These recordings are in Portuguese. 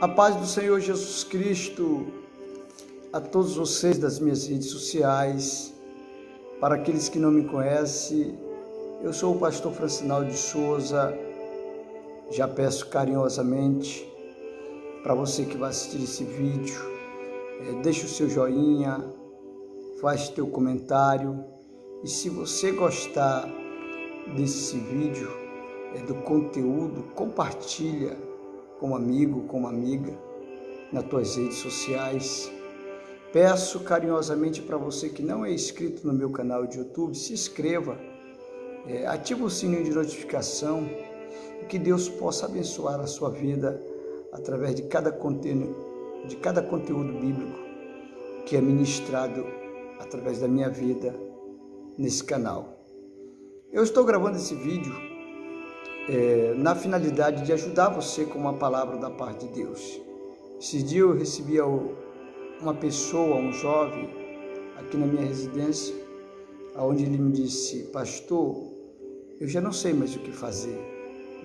A paz do Senhor Jesus Cristo a todos vocês das minhas redes sociais. Para aqueles que não me conhecem, eu sou o pastor Francinaldo de Souza. Já peço carinhosamente para você que vai assistir esse vídeo, deixe o seu joinha, faz teu comentário, e se você gostar desse vídeo, do conteúdo, compartilha com um amigo, com uma amiga, nas tuas redes sociais. Peço carinhosamente para você que não é inscrito no meu canal de YouTube, se inscreva, ative o sininho de notificação, e que Deus possa abençoar a sua vida através de cada conteúdo bíblico que é ministrado através da minha vida nesse canal. Eu estou gravando esse vídeo na finalidade de ajudar você com uma palavra da parte de Deus. Esse dia eu recebi uma pessoa, um jovem, aqui na minha residência, onde ele me disse: pastor, eu já não sei mais o que fazer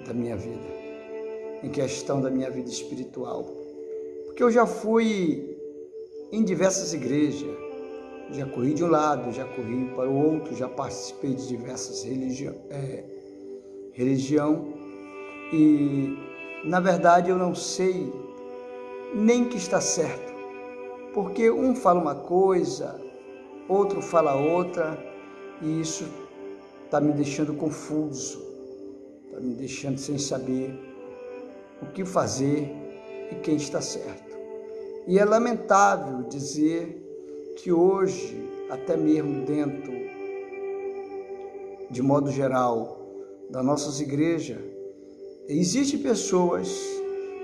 da minha vida, em questão da minha vida espiritual, porque eu já fui em diversas igrejas, já corri de um lado, já corri para o outro, já participei de diversas religião, e na verdade eu não sei nem que está certo, porque um fala uma coisa, outro fala outra, e isso está me deixando confuso, está me deixando sem saber o que fazer e quem está certo. E é lamentável dizer que hoje, até mesmo dentro, de modo geral, das nossas igrejas, existem pessoas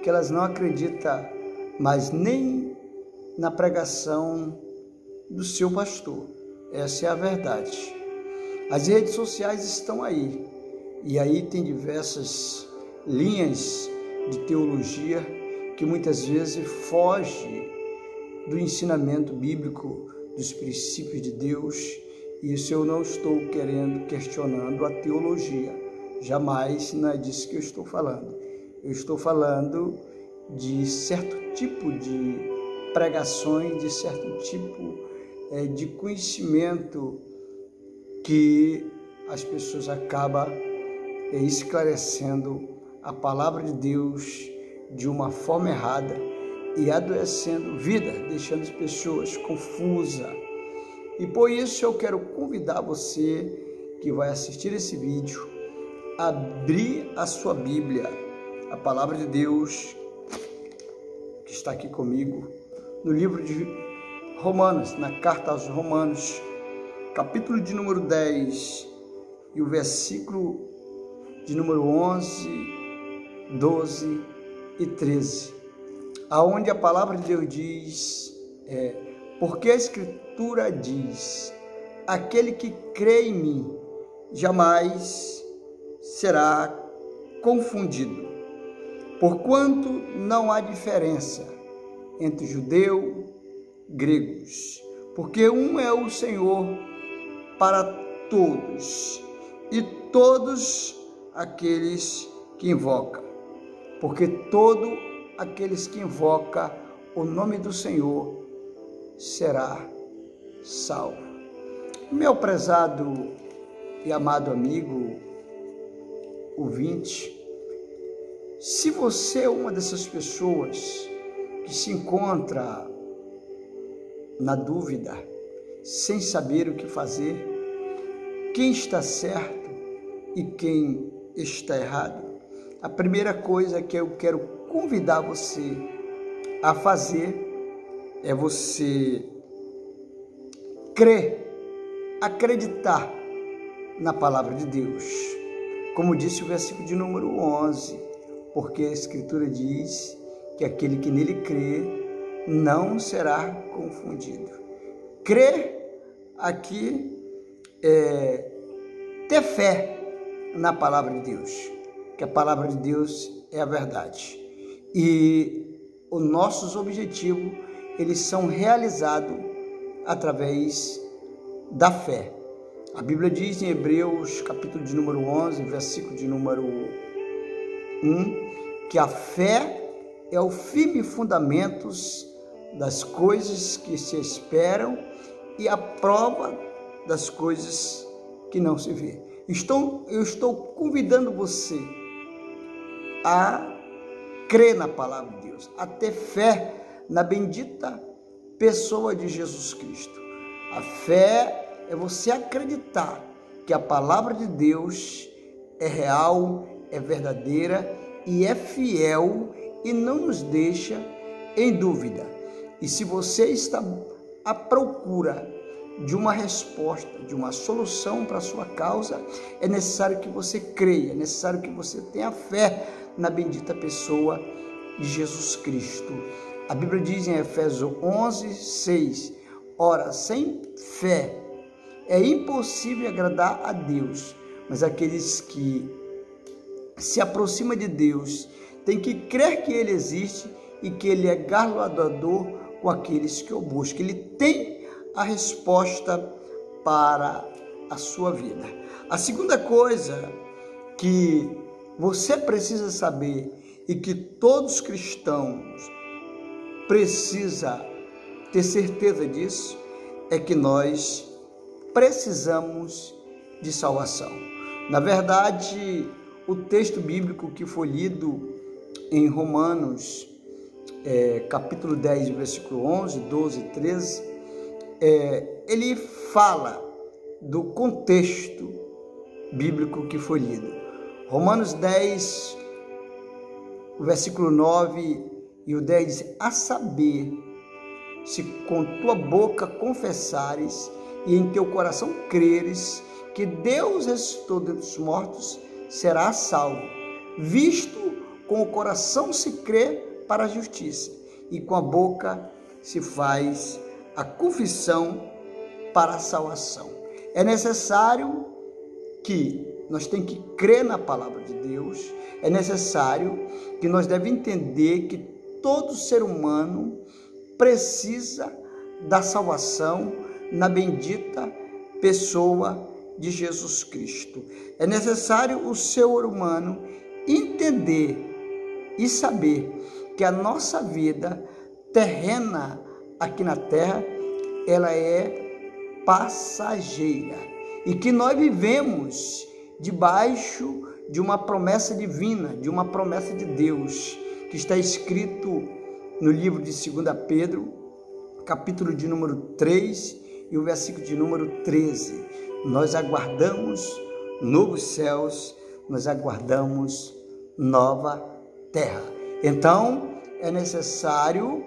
que elas não acreditam mais nem na pregação do seu pastor. Essa é a verdade. As redes sociais estão aí, e aí tem diversas linhas de teologia que muitas vezes foge do ensinamento bíblico, dos princípios de Deus. Isso eu não estou questionando a teologia. Jamais, não é disso que eu estou falando. Eu estou falando de certo tipo de pregações, de certo tipo de conhecimento que as pessoas acabam esclarecendo a palavra de Deus de uma forma errada e adoecendo vida, deixando as pessoas confusas. E por isso eu quero convidar você que vai assistir esse vídeo, abrir a sua Bíblia, a palavra de Deus que está aqui comigo, no livro de Romanos, na carta aos Romanos, capítulo de número 10 e o versículo de número 11, 12 e 13, aonde a palavra de Deus diz, porque a Escritura diz: aquele que crê em mim jamais será confundido, porquanto não há diferença entre judeu e gregos, porque um é o Senhor para todos, e todos aqueles que invocam, porque todos aqueles que invocam o nome do Senhor será salvo. Meu prezado e amado amigo ouvinte, se você é uma dessas pessoas que se encontra na dúvida, sem saber o que fazer, quem está certo e quem está errado, a primeira coisa que eu quero convidar você a fazer é você crer, acreditar na palavra de Deus. Como disse o versículo de número 11, porque a Escritura diz que aquele que nele crê não será confundido. Crer aqui é ter fé na palavra de Deus, que a palavra de Deus é a verdade. E os nossos objetivos, eles são realizados através da fé. A Bíblia diz em Hebreus, capítulo de número 11, versículo de número 1, que a fé é o firme fundamentos das coisas que se esperam e a prova das coisas que não se vê. Eu estou convidando você a crer na palavra de Deus, a ter fé na bendita pessoa de Jesus Cristo. A fé é você acreditar que a palavra de Deus é real, é verdadeira e é fiel e não nos deixa em dúvida. E se você está à procura de uma resposta, de uma solução para a sua causa, é necessário que você creia, é necessário que você tenha fé na bendita pessoa de Jesus Cristo. A Bíblia diz em Efésios 11:6, ora, sem fé é impossível agradar a Deus, mas aqueles que se aproximam de Deus têm que crer que Ele existe e que Ele é galardoador com aqueles que o buscam. Ele tem a resposta para a sua vida. A segunda coisa que você precisa saber e que todos os cristãos precisam ter certeza disso é que nós precisamos de salvação. Na verdade, o texto bíblico que foi lido em Romanos, capítulo 10, versículo 11, 12 e 13, ele fala do contexto bíblico que foi lido. Romanos 10, o versículo 9 e o 10 diz: a saber, se com tua boca confessares e em teu coração creres que Deus ressuscitou dentre os mortos, serás salvo, visto com o coração se crê para a justiça e com a boca se faz a confissão para a salvação. É necessário que nós temos que crer na palavra de Deus, é necessário que nós devemos entender que todo ser humano precisa da salvação na bendita pessoa de Jesus Cristo. É necessário o ser humano entender e saber que a nossa vida terrena aqui na terra, ela é passageira e que nós vivemos debaixo de uma promessa divina, de uma promessa de Deus, que está escrito no livro de 2 Pedro, capítulo de número 3 e o versículo de número 13. Nós aguardamos novos céus, nós aguardamos nova terra. Então, é necessário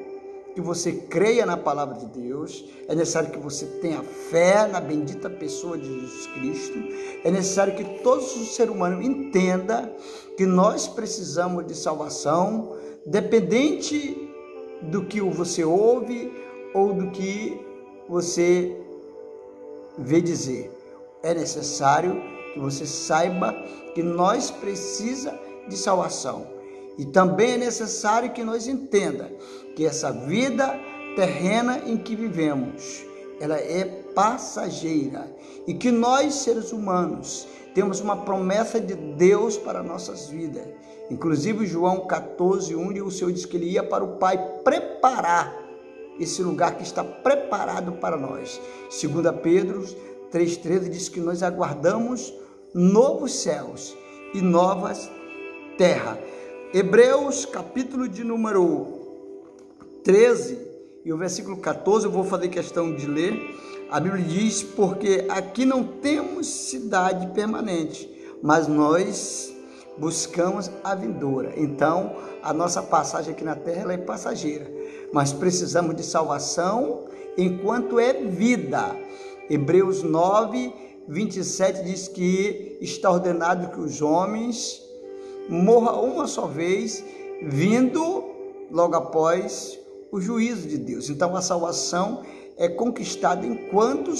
que você creia na palavra de Deus, é necessário que você tenha fé na bendita pessoa de Jesus Cristo, é necessário que todo ser humano entenda que nós precisamos de salvação, dependente do que você ouve ou do que você vê dizer. É necessário que você saiba que nós precisamos de salvação. E também é necessário que nós entenda que essa vida terrena em que vivemos, ela é passageira e que nós, seres humanos, temos uma promessa de Deus para nossas vidas. Inclusive, João 14:1, o Senhor disse que Ele ia para o Pai preparar esse lugar que está preparado para nós. 2 Pedro 3,13 diz que nós aguardamos novos céus e novas terras. Hebreus, capítulo de número 13 e o versículo 14, eu vou fazer questão de ler. A Bíblia diz: porque aqui não temos cidade permanente, mas nós buscamos a vindoura. Então, a nossa passagem aqui na terra ela é passageira, mas precisamos de salvação enquanto é vida. Hebreus 9:27 diz que está ordenado que os homens morram uma só vez, vindo logo após o juízo de Deus. Então, a salvação é conquistada enquanto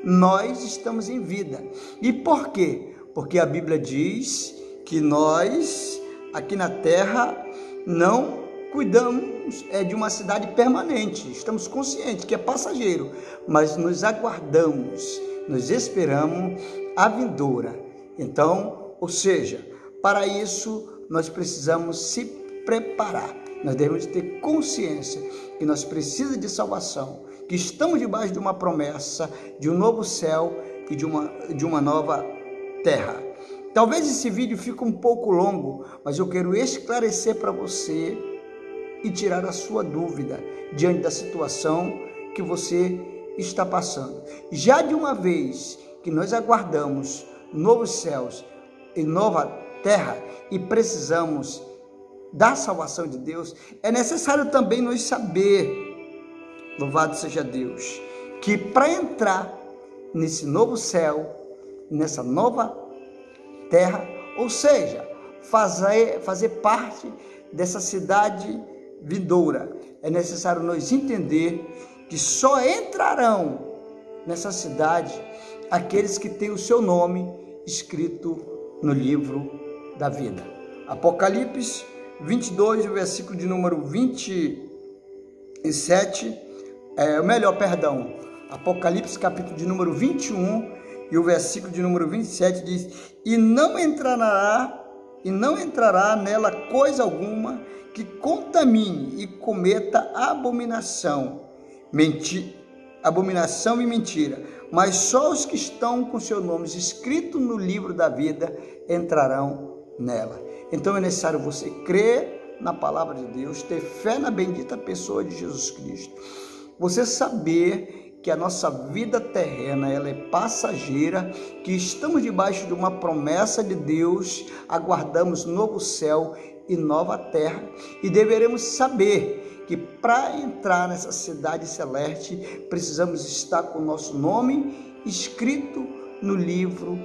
nós estamos em vida. E por quê? Porque a Bíblia diz que nós, aqui na terra, não cuidamos de uma cidade permanente. Estamos conscientes que é passageiro, mas nos aguardamos, nos esperamos a vindoura. Então, ou seja, para isso nós precisamos se preparar. Nós devemos ter consciência que nós precisamos de salvação, que estamos debaixo de uma promessa, de um novo céu e de uma nova terra. Talvez esse vídeo fique um pouco longo, mas eu quero esclarecer para você e tirar a sua dúvida diante da situação que você está passando. Já de uma vez que nós aguardamos novos céus e nova terra e precisamos da salvação de Deus, é necessário também nós saber, louvado seja Deus, que para entrar nesse novo céu, nessa nova terra, ou seja, fazer parte dessa cidade vindoura, é necessário nós entender que só entrarão nessa cidade aqueles que têm o seu nome escrito no livro da vida. Apocalipse 22, o versículo de número 27, Apocalipse capítulo de número 21 e o versículo de número 27 diz: E não entrará nela coisa alguma que contamine e cometa abominação e mentira, mas só os que estão com seus nomes escritos no livro da vida entrarão nela. Então é necessário você crer na palavra de Deus, ter fé na bendita pessoa de Jesus Cristo, você saber que a nossa vida terrena ela é passageira, que estamos debaixo de uma promessa de Deus, aguardamos novo céu e nova terra, e deveremos saber que para entrar nessa cidade celeste precisamos estar com o nosso nome escrito no livro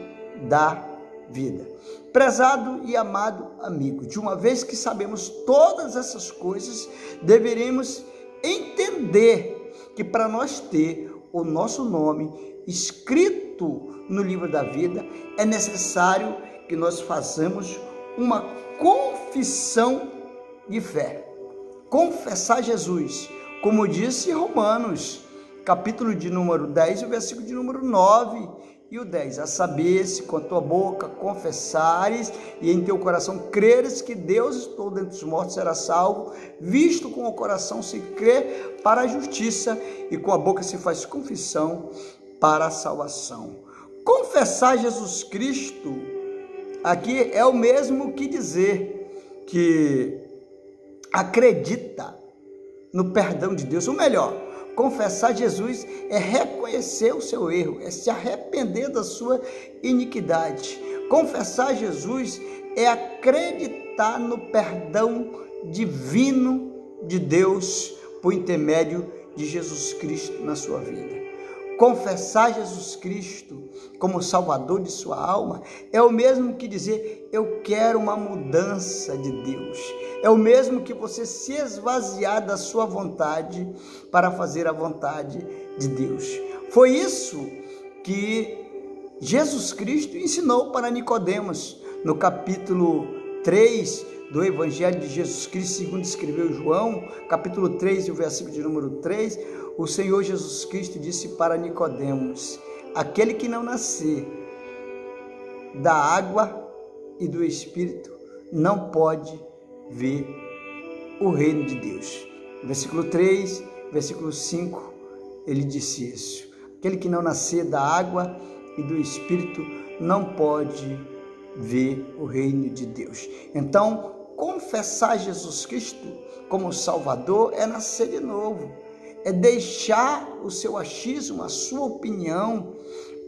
da vida. Prezado e amado amigo, de uma vez que sabemos todas essas coisas, deveremos entender que para nós ter o nosso nome escrito no livro da vida, é necessário que nós façamos uma confissão de fé. Confessar Jesus, como disse Romanos, capítulo de número 10, o versículo de número 9 e o 10, a saber, se com a tua boca confessares e em teu coração creres que Deus estou dentre os mortos, será salvo, visto com o coração se crê para a justiça e com a boca se faz confissão para a salvação. Confessar Jesus Cristo aqui é o mesmo que dizer que acredita no perdão de Deus, ou melhor, confessar Jesus é reconhecer o seu erro, é se arrepender da sua iniquidade. Confessar Jesus é acreditar no perdão divino de Deus por intermédio de Jesus Cristo na sua vida. Confessar Jesus Cristo como Salvador de sua alma é o mesmo que dizer: eu quero uma mudança de Deus. É o mesmo que você se esvaziar da sua vontade para fazer a vontade de Deus. Foi isso que Jesus Cristo ensinou para Nicodemos no capítulo 3 do Evangelho de Jesus Cristo, segundo escreveu João, capítulo 3 e o versículo de número 3, o Senhor Jesus Cristo disse para Nicodemos: aquele que não nascer da água e do Espírito não pode ver o reino de Deus. Versículo 3, versículo 5, ele disse isso: aquele que não nascer da água e do Espírito não pode ver o reino de Deus. Então, confessar Jesus Cristo como Salvador é nascer de novo, é deixar o seu achismo, a sua opinião,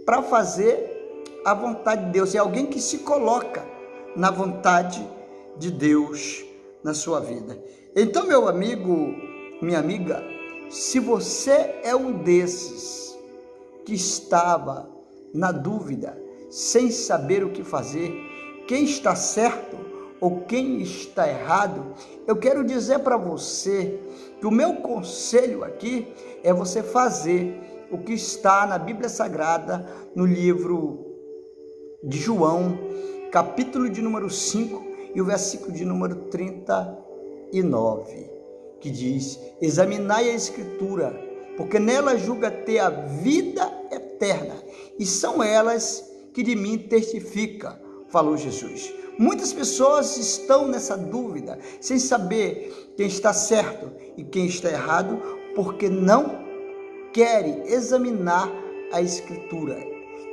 para fazer a vontade de Deus. É alguém que se coloca na vontade de Deus na sua vida. Então, meu amigo, minha amiga, se você é um desses que estava na dúvida, sem saber o que fazer, quem está certo ou quem está errado, eu quero dizer para você que o meu conselho aqui é você fazer o que está na Bíblia Sagrada, no livro de João, capítulo de número 5 e o versículo de número 39, que diz: examinai a Escritura, porque nela julga ter a vida eterna, e são elas que de mim testificam, falou Jesus. Muitas pessoas estão nessa dúvida, sem saber quem está certo e quem está errado, porque não querem examinar a Escritura,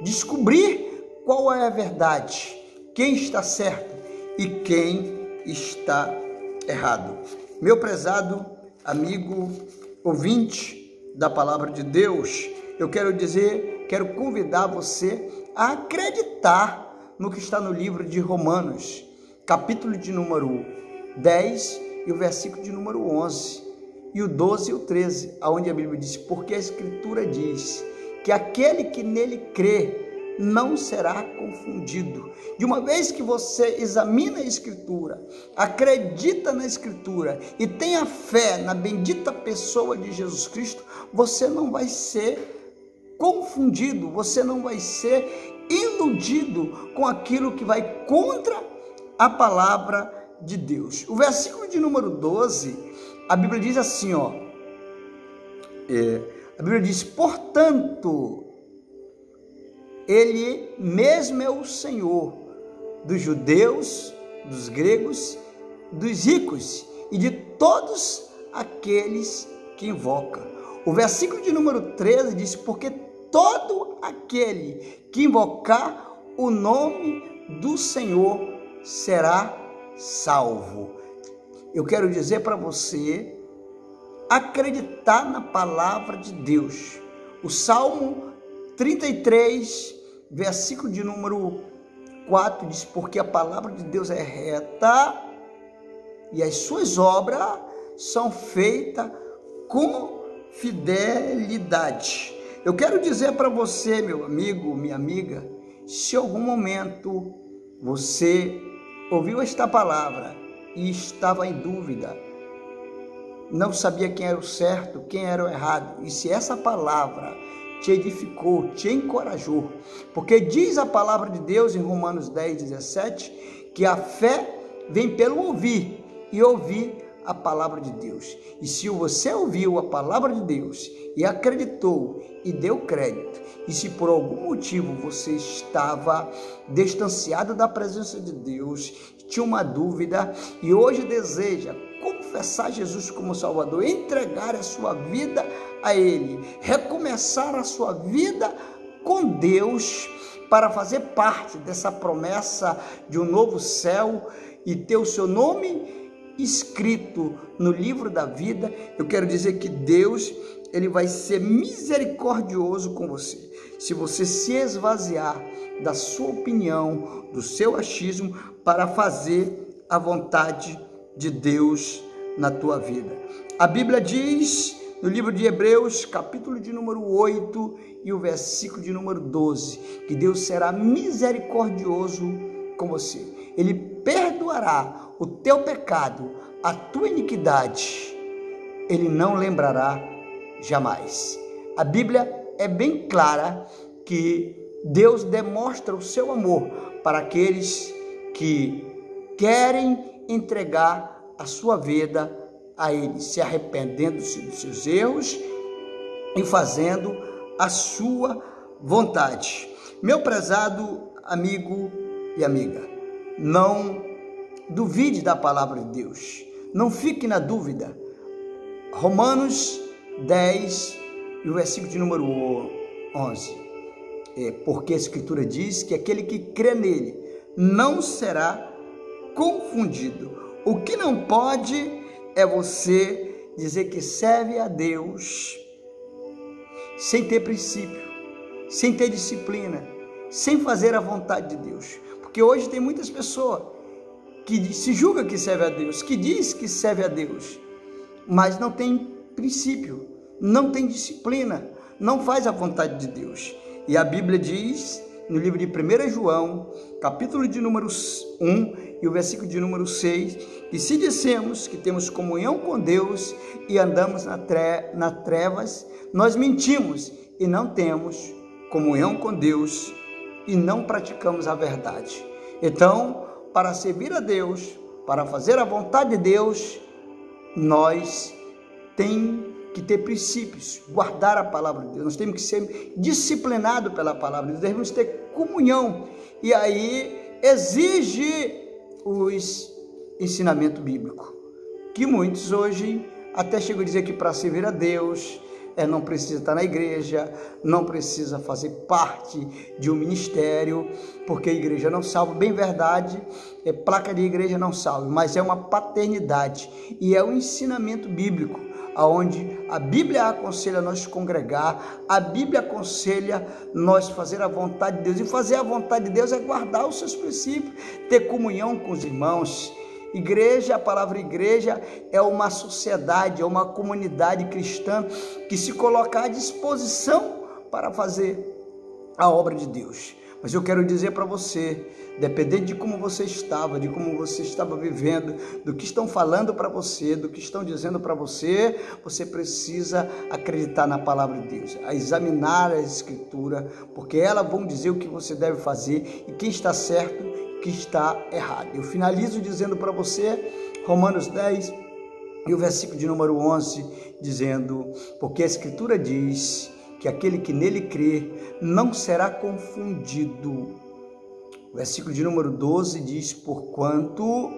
descobrir qual é a verdade, quem está certo e quem está errado. Meu prezado amigo ouvinte da Palavra de Deus, eu quero convidar você a acreditar no que está no livro de Romanos, capítulo de número 10 e o versículo de número 11, e o 12 e o 13, onde a Bíblia diz: porque a Escritura diz que aquele que nele crê não será confundido. De uma vez que você examina a Escritura, acredita na Escritura e tenha fé na bendita pessoa de Jesus Cristo, você não vai ser confundido, você não vai ser iludido com aquilo que vai contra a palavra de Deus. O versículo de número 12, a Bíblia diz assim, a Bíblia diz: portanto, Ele mesmo é o Senhor dos judeus, dos gregos, dos ricos e de todos aqueles que invocam. O versículo de número 13 diz: porque todo aquele que invocar o nome do Senhor será salvo. Eu quero dizer para você acreditar na palavra de Deus. O Salmo 33, versículo de número 4 diz: porque a palavra de Deus é reta e as suas obras são feitas com fidelidade. Eu quero dizer para você, meu amigo, minha amiga, se em algum momento você ouviu esta palavra e estava em dúvida, não sabia quem era o certo, quem era o errado, e se essa palavra te edificou, te encorajou, porque diz a palavra de Deus em Romanos 10, 17, que a fé vem pelo ouvir e ouvir a palavra de Deus. E se você ouviu a palavra de Deus e acreditou e deu crédito, e se por algum motivo você estava distanciado da presença de Deus, tinha uma dúvida e hoje deseja confessar Jesus como Salvador, entregar a sua vida a Ele, recomeçar a sua vida com Deus, para fazer parte dessa promessa de um novo céu e ter o seu nome escrito no livro da vida, eu quero dizer que Deus, Ele vai ser misericordioso com você. Se você se esvaziar da sua opinião, do seu achismo, para fazer a vontade de Deus na tua vida. A Bíblia diz no livro de Hebreus, capítulo de número 8 e o versículo de número 12, que Deus será misericordioso com você. Ele perdoará o teu pecado, a tua iniquidade, Ele não lembrará jamais. A Bíblia é bem clara que Deus demonstra o seu amor para aqueles que querem entregar a sua vida a Ele, se arrependendo-se dos seus erros e fazendo a sua vontade. Meu prezado amigo e amiga, não duvide da palavra de Deus, não fique na dúvida. Romanos 10 e o versículo de número 11, porque a Escritura diz que aquele que crê nele não será confundido. O que não pode é você dizer que serve a Deus sem ter princípio, sem ter disciplina, sem fazer a vontade de Deus. Porque hoje tem muitas pessoas que se julga que serve a Deus, que diz que serve a Deus, mas não tem princípio, não tem disciplina, não faz a vontade de Deus. E a Bíblia diz no livro de 1 João, capítulo de número 1 e o versículo de número 6, que se dissemos que temos comunhão com Deus e andamos nas trevas, nós mentimos e não temos comunhão com Deus e não praticamos a verdade. Então, para servir a Deus, para fazer a vontade de Deus, nós temos que ter princípios, guardar a palavra de Deus, nós temos que ser disciplinados pela palavra de Deus, devemos ter comunhão, e aí exige os ensinamentos bíblicos, que muitos hoje até chegam a dizer que para servir a Deus não precisa estar na igreja, não precisa fazer parte de um ministério, porque a igreja não salva. Bem verdade, placa de igreja não salva, mas é uma paternidade e é um ensinamento bíblico, onde a Bíblia aconselha nós congregar, a Bíblia aconselha nós fazer a vontade de Deus, e fazer a vontade de Deus é guardar os seus princípios, ter comunhão com os irmãos. Igreja, a palavra igreja é uma sociedade, é uma comunidade cristã que se coloca à disposição para fazer a obra de Deus. Mas eu quero dizer para você, dependendo de como você estava, de como você estava vivendo, do que estão falando para você, do que estão dizendo para você, você precisa acreditar na palavra de Deus, a examinar a Escritura, porque elas vão dizer o que você deve fazer e quem está certo, que está errado. Eu finalizo dizendo para você, Romanos 10, e o versículo de número 11, dizendo, porque a Escritura diz que aquele que nele crê não será confundido. O versículo de número 12 diz, porquanto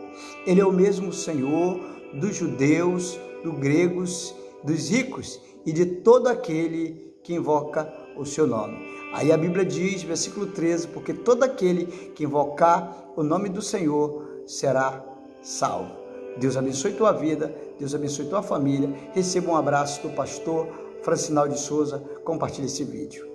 ele é o mesmo Senhor dos judeus, dos gregos, dos ricos e de todo aquele que invoca o seu nome. Aí a Bíblia diz, versículo 13, porque todo aquele que invocar o nome do Senhor será salvo. Deus abençoe tua vida, Deus abençoe tua família. Receba um abraço do pastor Francinal de Souza. Compartilhe esse vídeo.